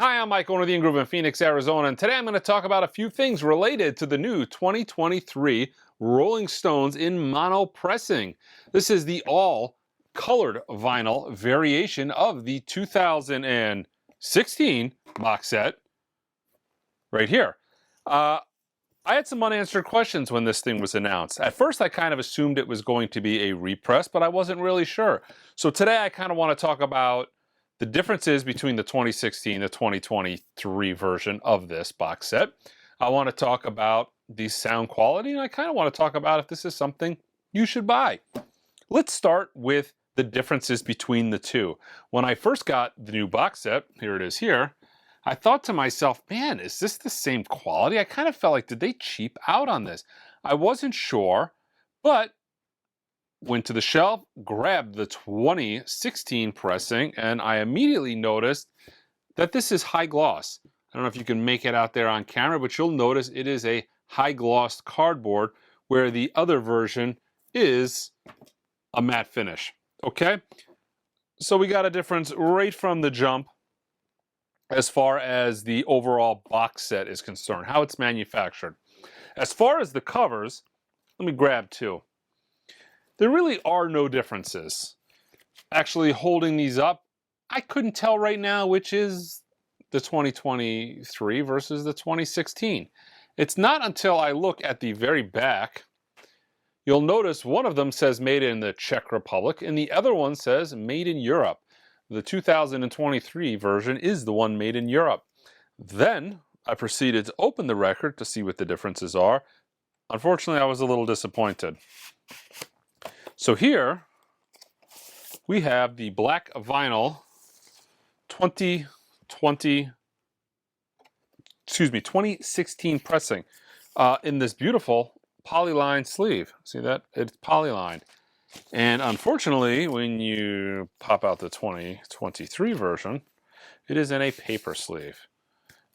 Hi, I'm Mike, owner of the In-Groove in Phoenix, Arizona, and today I'm going to talk about a few things related to the new 2023 Rolling Stones in mono pressing. This is the all-colored vinyl variation of the 2016 box set right here. I had some unanswered questions when this thing was announced. At first, I kind of assumed it was going to be a repress, but I wasn't really sure. So today, I kind of want to talk about the differences between the 2016 and the 2023 version of this box set. I want to talk about the sound quality, and I kind of want to talk about if this is something you should buy. Let's start with the differences between the two. When I first got the new box set, here it is here, I thought to myself, man, is this the same quality? I kind of felt like, did they cheap out on this? I wasn't sure, but went to the shelf, grabbed the 2016 pressing, and I immediately noticed that this is high gloss. I don't know if you can make it out there on camera, but you'll notice it is a high gloss cardboard where the other version is a matte finish. Okay? So we got a difference right from the jump as far as the overall box set is concerned, how it's manufactured. As far as the covers, let me grab two. There really are no differences. Actually, holding these up, I couldn't tell right now which is the 2023 versus the 2016. It's not until I look at the very back, you'll notice one of them says made in the Czech Republic and the other one says made in Europe. The 2023 version is the one made in Europe. Then I proceeded to open the record to see what the differences are. Unfortunately, I was a little disappointed. So here we have the black vinyl 2016 pressing in this beautiful polyline sleeve. See that? It's polylined. And unfortunately, when you pop out the 2023 version, it is in a paper sleeve.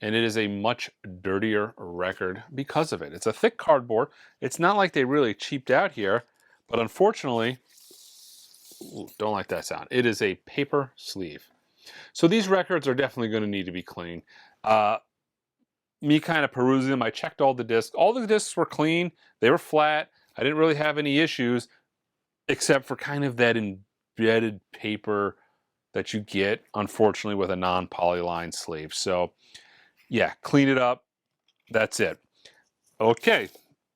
And it is a much dirtier record because of it. It's a thick cardboard. It's not like they really cheaped out here, but unfortunately, ooh, don't like that sound. It is a paper sleeve. So these records are definitely going to need to be cleaned. Me kind of perusing them, I checked all the discs. All the discs were clean. They were flat. I didn't really have any issues, except for kind of that embedded paper that you get, unfortunately, with a non-polyline sleeve. So, yeah, clean it up. That's it. Okay,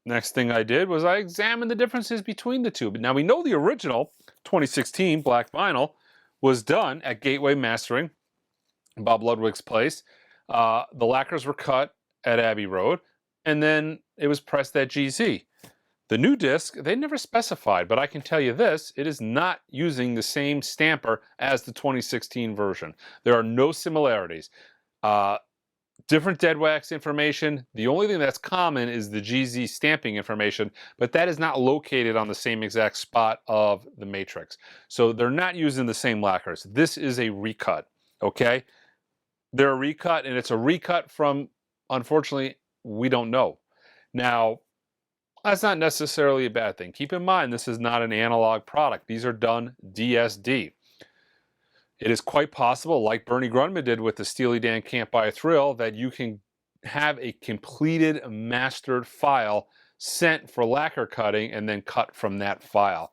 next thing I did was I examined the differences between the two. But now we know the original 2016 black vinyl was done at Gateway Mastering, Bob Ludwig's place. The lacquers were cut at Abbey Road, and then it was pressed at GZ. The new disc, they never specified, but I can tell you this, it is not using the same stamper as the 2016 version. There are no similarities. Different dead wax information. The only thing that's common is the GZ stamping information, but that is not located on the same exact spot of the matrix. So they're not using the same lacquers. This is a recut, okay? They're a recut, and it's a recut from, unfortunately, we don't know. Now, that's not necessarily a bad thing. Keep in mind, this is not an analog product. These are done DSD. It is quite possible, like Bernie Grundman did with the Steely Dan Can't Buy a Thrill, that you can have a completed mastered file sent for lacquer cutting and then cut from that file.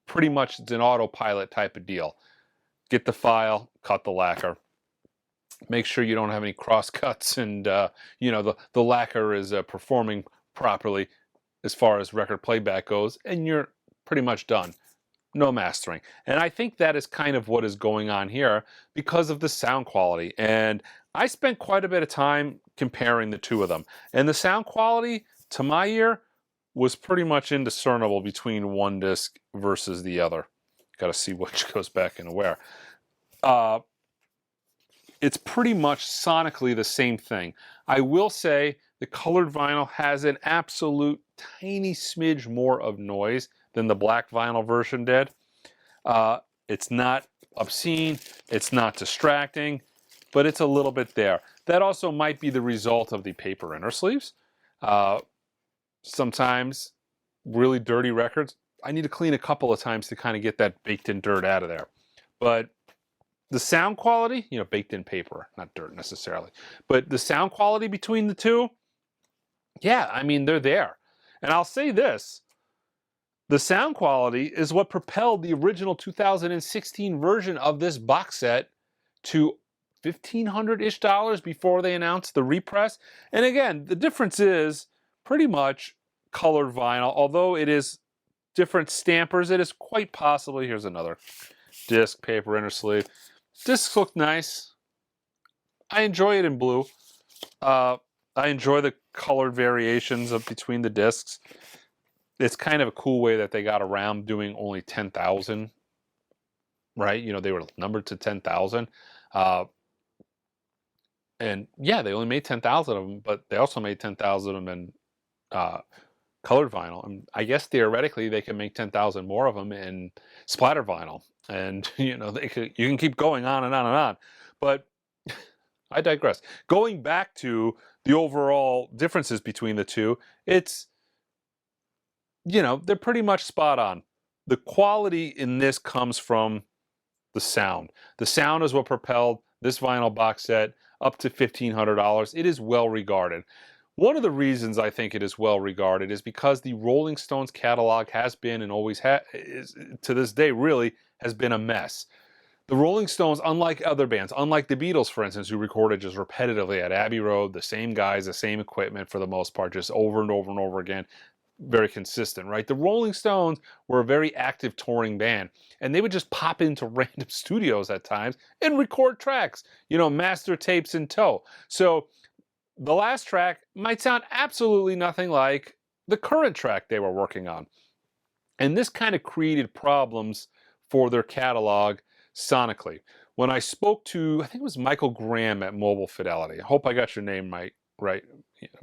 Pretty much it's an autopilot type of deal. Get the file, cut the lacquer. Make sure you don't have any cross cuts and the lacquer is performing properly as far as record playback goes, and you're pretty much done. No mastering. And I think that is kind of what is going on here because of the sound quality. And I spent quite a bit of time comparing the two of them. And the sound quality, to my ear, was pretty much indiscernible between one disc versus the other. Got to see which goes back into where. It's pretty much sonically the same thing. I will say the colored vinyl has an absolute tiny smidge more of noise than the black vinyl version did. It's not obscene, it's not distracting, but it's a little bit there. That also might be the result of the paper inner sleeves. Sometimes really dirty records, I need to clean a couple of times to kind of get that baked in dirt out of there. But the sound quality, you know, baked in paper, not dirt necessarily, but the sound quality between the two, yeah, I mean, they're there. And I'll say this, the sound quality is what propelled the original 2016 version of this box set to $1,500-ish before they announced the repress. And again, the difference is pretty much colored vinyl, although it is different stampers. It is quite possibly, here's another disc, paper inner sleeve. Discs look nice. I enjoy it in blue. I enjoy the colored variations of between the discs. It's kind of a cool way that they got around doing only 10,000, right? You know, they were numbered to 10,000. And yeah, they only made 10,000 of them, but they also made 10,000 of them in colored vinyl. And I guess theoretically they can make 10,000 more of them in splatter vinyl. And, you know, you can keep going on and on and on. But I digress. Going back to the overall differences between the two, it's, you know, they're pretty much spot on. The quality in this comes from the sound. The sound is what propelled this vinyl box set up to $1,500. It is well regarded. One of the reasons I think it is well regarded is because the Rolling Stones catalog has been and always is, to this day really, has been a mess. The Rolling Stones, unlike other bands, unlike the Beatles, for instance, who recorded just repetitively at Abbey Road, the same guys, the same equipment for the most part, just over and over and over again, very consistent, right? The Rolling Stones were a very active touring band, and they would just pop into random studios at times and record tracks, you know, master tapes in tow. So the last track might sound absolutely nothing like the current track they were working on. And this kind of created problems for their catalog sonically. When I spoke to, I think it was Michael Graham at Mobile Fidelity. I hope I got your name right,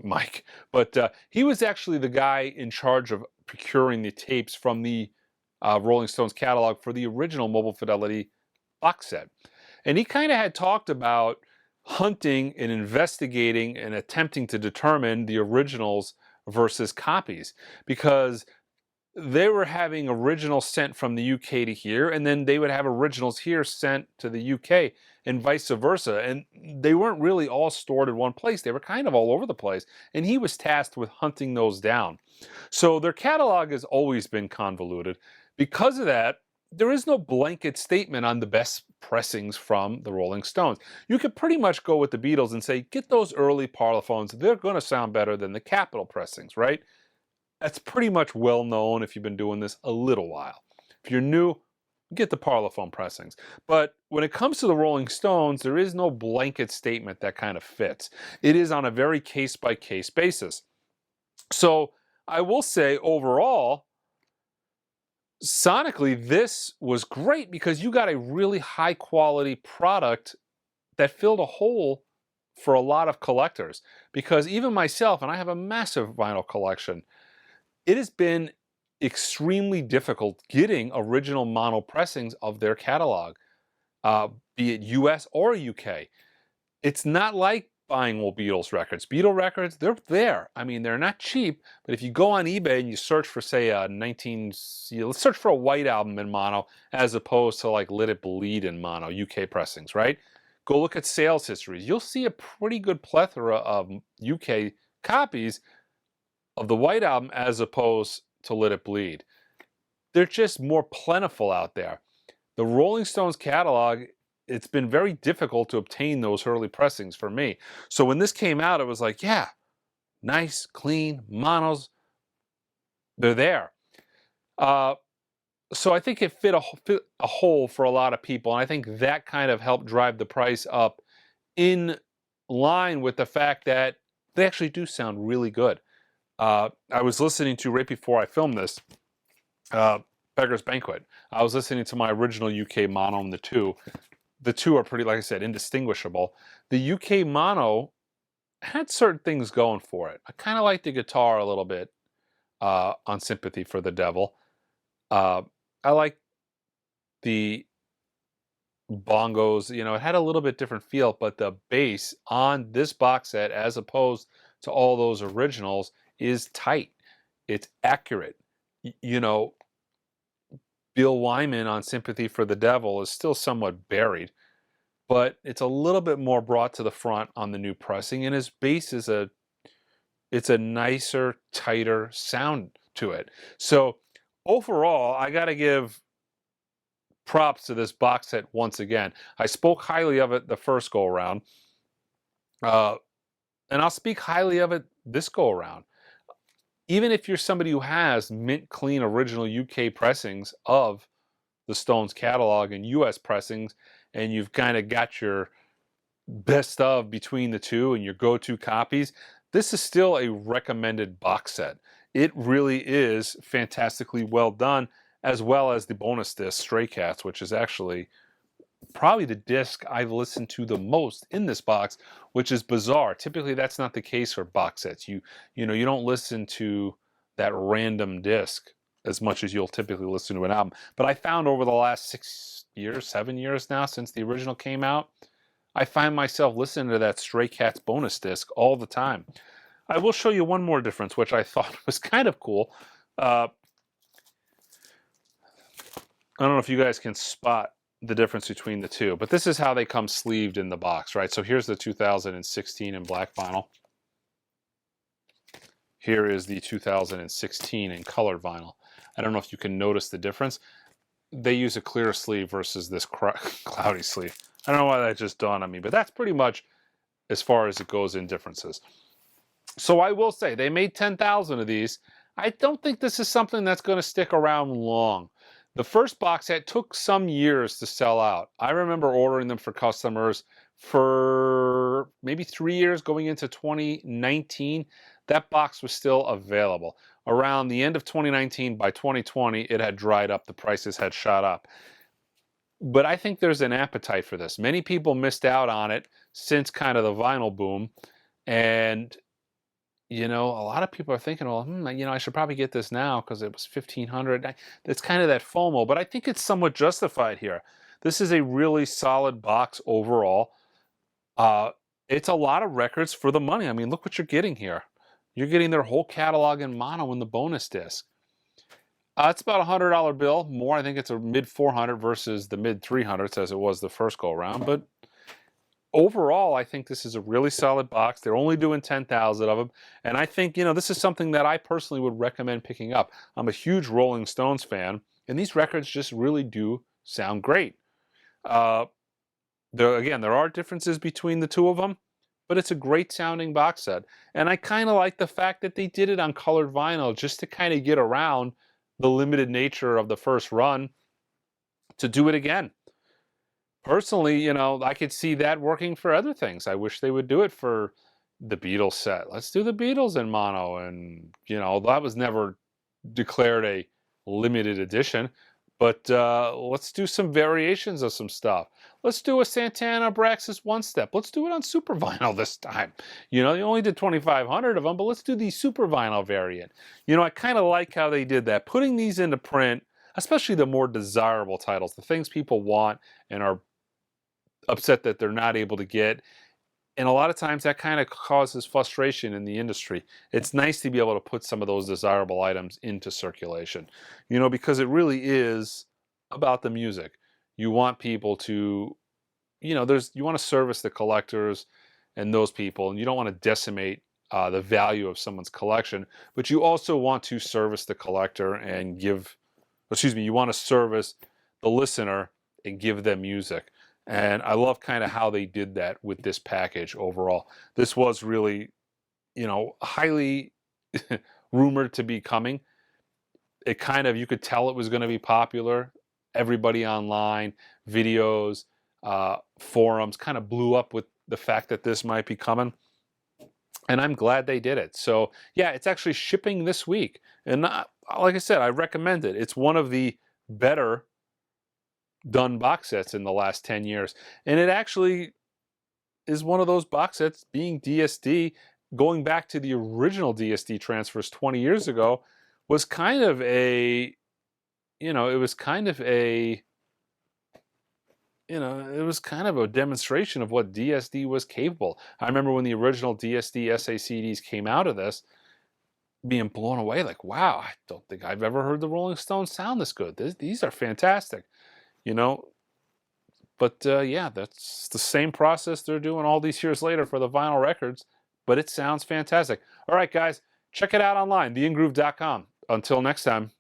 Mike. But he was actually the guy in charge of procuring the tapes from the Rolling Stones catalog for the original Mobile Fidelity box set. And he kind of had talked about hunting and investigating and attempting to determine the originals versus copies, because they were having originals sent from the UK to here, and then they would have originals here sent to the UK, and vice versa. And they weren't really all stored in one place. They were kind of all over the place. And he was tasked with hunting those down. So their catalog has always been convoluted. Because of that, there is no blanket statement on the best pressings from the Rolling Stones. You could pretty much go with the Beatles and say, get those early Parlophones. They're going to sound better than the Capitol pressings, right? That's pretty much well known if you've been doing this a little while. If you're new, get the Parlophone pressings. But when it comes to the Rolling Stones, there is no blanket statement that kind of fits. It is on a very case-by-case basis. So I will say overall, sonically, this was great because you got a really high-quality product that filled a hole for a lot of collectors. Because even myself, and I have a massive vinyl collection, it has been extremely difficult getting original mono pressings of their catalog, be it US or UK. It's not like buying old Beatles records. Beatle records, they're there. I mean, they're not cheap, but if you go on eBay and you search for, say, let's search for a White Album in mono as opposed to like Let It Bleed in mono, UK pressings, right? Go look at sales histories. You'll see a pretty good plethora of UK copies of the White Album as opposed to Let It Bleed. They're just more plentiful out there. The Rolling Stones catalog, it's been very difficult to obtain those early pressings for me. So when this came out, it was like, yeah, nice, clean, monos, they're there. So I think it fit a hole for a lot of people, and I think that kind of helped drive the price up in line with the fact that they actually do sound really good. I was listening to, right before I filmed this, Beggar's Banquet. I was listening to my original UK mono and the two. The two are pretty, like I said, indistinguishable. The UK mono had certain things going for it. I kind of like the guitar a little bit on Sympathy for the Devil. I like the bongos. You know, it had a little bit different feel, but the bass on this box set, as opposed to all those originals, is tight. It's accurate. You know, Bill Wyman on Sympathy for the Devil is still somewhat buried. but it's a little bit more brought to the front on the new pressing, and his bass is it's a nicer, tighter sound to it. So overall, I got to give props to this box set once again. I spoke highly of it the first go around, and I'll speak highly of it this go around. Even if you're somebody who has mint clean original UK pressings of the Stones catalog and US pressings, and you've kind of got your best of between the two and your go-to copies, this is still a recommended box set. It really is fantastically well done, as well as the bonus disc Stray Cats, which is actually probably the disc I've listened to the most in this box, which is bizarre. Typically that's not the case for box sets. You know, you don't listen to that random disc as much as you'll typically listen to an album. But I found over the last 6 years, 7 years now since the original came out, I find myself listening to that Stray Cats bonus disc all the time. I will show you one more difference, which I thought was kind of cool. I don't know if you guys can spot the difference between the two, but this is how they come sleeved in the box, right? So here's the 2016 in black vinyl. Here is the 2016 in colored vinyl. I don't know if you can notice the difference. They use a clear sleeve versus this cloudy sleeve. I don't know why that just dawned on me, but that's pretty much as far as it goes in differences. So I will say, they made 10,000 of these. I don't think this is something that's going to stick around long. The first box set took some years to sell out. I remember ordering them for customers for maybe 3 years going into 2019. That box was still available. Around the end of 2019, by 2020, it had dried up. The prices had shot up. But I think there's an appetite for this. Many people missed out on it since kind of the vinyl boom. And you know, a lot of people are thinking, well, you know, I should probably get this now because it was $1,500. It's kind of that FOMO, but I think it's somewhat justified here. This is a really solid box overall. It's a lot of records for the money. I mean, look what you're getting here. You're getting their whole catalog in mono in the bonus disc. It's about a $100 bill more. I think it's a mid 400 versus the mid 300s as it was the first go around, but overall, I think this is a really solid box. They're only doing 10,000 of them. And I think, you know, this is something that I personally would recommend picking up. I'm a huge Rolling Stones fan, and these records just really do sound great. Again, there are differences between the two of them, but it's a great sounding box set. And I kind of like the fact that they did it on colored vinyl just to kind of get around the limited nature of the first run to do it again. Personally, you know, I could see that working for other things. I wish they would do it for the Beatles set. Let's do the Beatles in mono. And, you know, that was never declared a limited edition. But let's do some variations of some stuff. Let's do a Santana Braxis One Step. Let's do it on super vinyl this time. You know, they only did 2,500 of them, but let's do the super vinyl variant. You know, I kind of like how they did that. Putting these into print, especially the more desirable titles, the things people want and are upset that they're not able to get. And a lot of times that kind of causes frustration in the industry. It's nice to be able to put some of those desirable items into circulation, you know, because it really is about the music. You want people to, you know, you want to service the collectors and those people, and you don't want to decimate the value of someone's collection, but you also want to service the collector and you want to service the listener and give them music. And I love kind of how they did that with this package overall. This was really, you know, highly rumored to be coming. It kind of, you could tell it was going to be popular. Everybody online, videos, forums kind of blew up with the fact that this might be coming. And I'm glad they did it. So yeah, it's actually shipping this week. And like I said, I recommend it. It's one of the better done box sets in the last 10 years. And it actually is one of those box sets, being DSD, going back to the original DSD transfers 20 years ago, was kind of a, you know, it was kind of a, you know, it was kind of a demonstration of what DSD was capable. I remember when the original DSD SACDs came out of this, being blown away, like, wow, I don't think I've ever heard the Rolling Stones sound this good. These are fantastic. You know, But yeah, that's the same process they're doing all these years later for the vinyl records, but it sounds fantastic. All right, guys, check it out online, theingroove.com. Until next time.